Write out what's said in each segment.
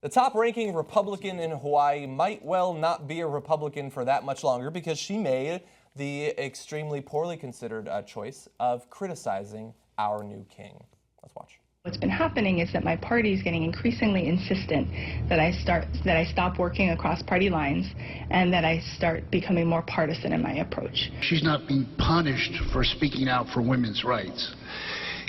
The top-ranking Republican in Hawaii might well not be a Republican for that much longer because she made the extremely poorly considered choice of criticizing our new king. Let's watch. What's been happening is that my party is getting increasingly insistent that I stop working across party lines and that I start becoming more partisan in my approach. She's not being punished for speaking out for women's rights.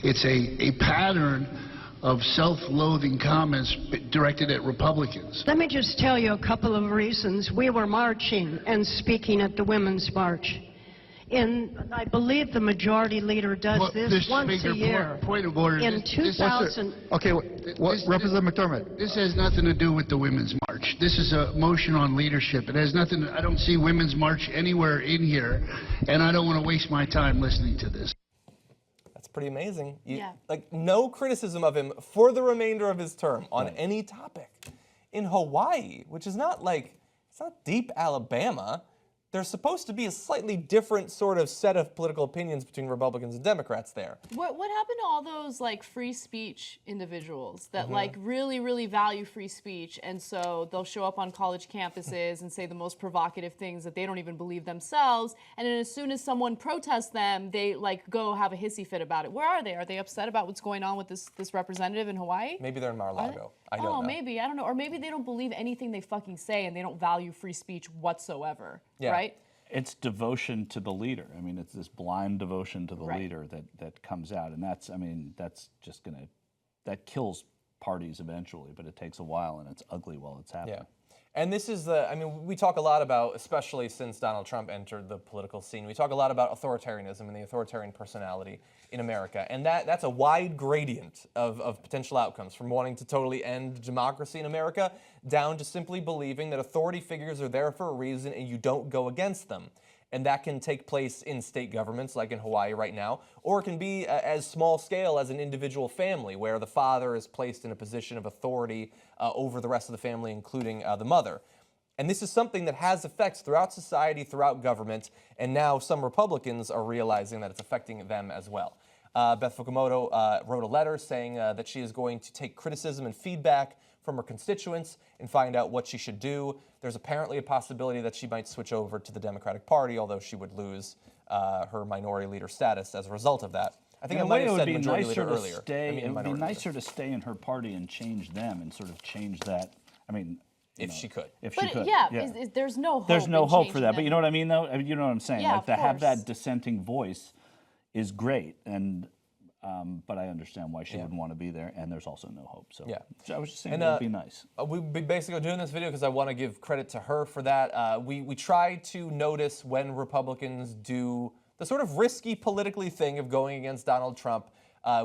It's a pattern of self-loathing comments directed at Republicans. Let me just tell you a couple of reasons. We were marching and speaking at the Women's March. And I believe the majority leader does this once a year. Point of order. In 2000. Okay, Representative McDermott. This has nothing to do with the Women's March. This is a motion on leadership. It has nothing. I don't see Women's March anywhere in here, and I don't want to waste my time listening to this. That's pretty amazing. Yeah. Like, no criticism of him for the remainder of his term on any topic. In Hawaii, which is not like, it's not deep Alabama, there's supposed to be a slightly different sort of set of political opinions between Republicans and Democrats there. What happened to all those like free speech individuals that like really value free speech, and so they'll show up on college campuses and say the most provocative things that they don't even believe themselves, and then as soon as someone protests them, they like go have a hissy fit about it. Where are they? Are they upset about what's going on with this representative in Hawaii? Maybe they're in Mar-a-Lago. I don't know. Oh, maybe. I don't know. Or maybe they don't believe anything they fucking say and they don't value free speech whatsoever. Yeah. Right? It's devotion to the leader. I mean, it's this blind devotion to the Right. leader that comes out. And that's, I mean, that's just going to, that kills parties eventually, but it takes a while and it's ugly while it's happening. Yeah. And this is I mean, we talk a lot about, especially since Donald Trump entered the political scene, we talk a lot about authoritarianism and the authoritarian personality in America. And that's a wide gradient of potential outcomes, from wanting to totally end democracy in America down to simply believing that authority figures are there for a reason and you don't go against them. And that can take place in state governments, like in Hawaii right now, or it can be as small scale as an individual family, where the father is placed in a position of authority over the rest of the family, including the mother. And this is something that has effects throughout society, throughout government, and now some Republicans are realizing that it's affecting them as well. Beth Fukumoto wrote a letter saying that she is going to take criticism and feedback from her constituents and find out what she should do. There's apparently a possibility that she might switch over to the Democratic Party, although she would lose her minority leader status as a result of that. I think I might have said majority leader earlier. It would be nicer to stay in her party and change them and sort of change that. I mean, if she could. If she could. Yeah, there's no hope. There's no hope for that. them. But you know what I mean, though? I mean, you know what I'm saying? Yeah, like, to have course. that dissenting voice is great. And but I understand why she wouldn't want to be there, and there's also no hope. So I was just saying it would be nice. We've been basically doing this video because I want to give credit to her for that. We try to notice when Republicans do the sort of risky politically thing of going against Donald Trump.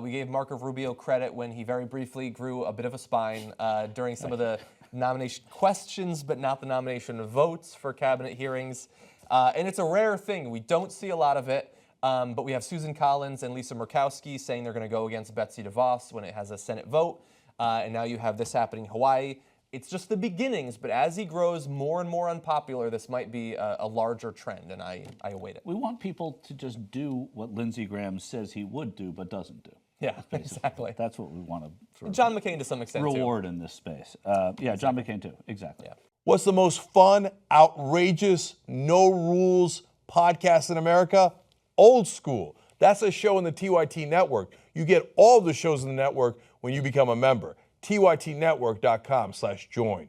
We gave Marco Rubio credit when he very briefly grew a bit of a spine during some of the nomination questions, but not the nomination votes for cabinet hearings. And it's a rare thing. We don't see a lot of it. But we have Susan Collins and Lisa Murkowski saying they're going to go against Betsy DeVos when it has a Senate vote. And now you have this happening in Hawaii. It's just the beginnings, but as he grows more and more unpopular, this might be a larger trend, and I await it. We want people to just do what Lindsey Graham says he would do but doesn't do. Yeah, exactly. That's what we want to sort of John McCain to some extent reward too. in this space. Yeah, John McCain too, exactly. Yeah. What's the most fun, outrageous, no rules podcast in America? Old School. That's a show on the TYT network. You get all of the shows in the network when you become a member. TYTnetwork.com/join.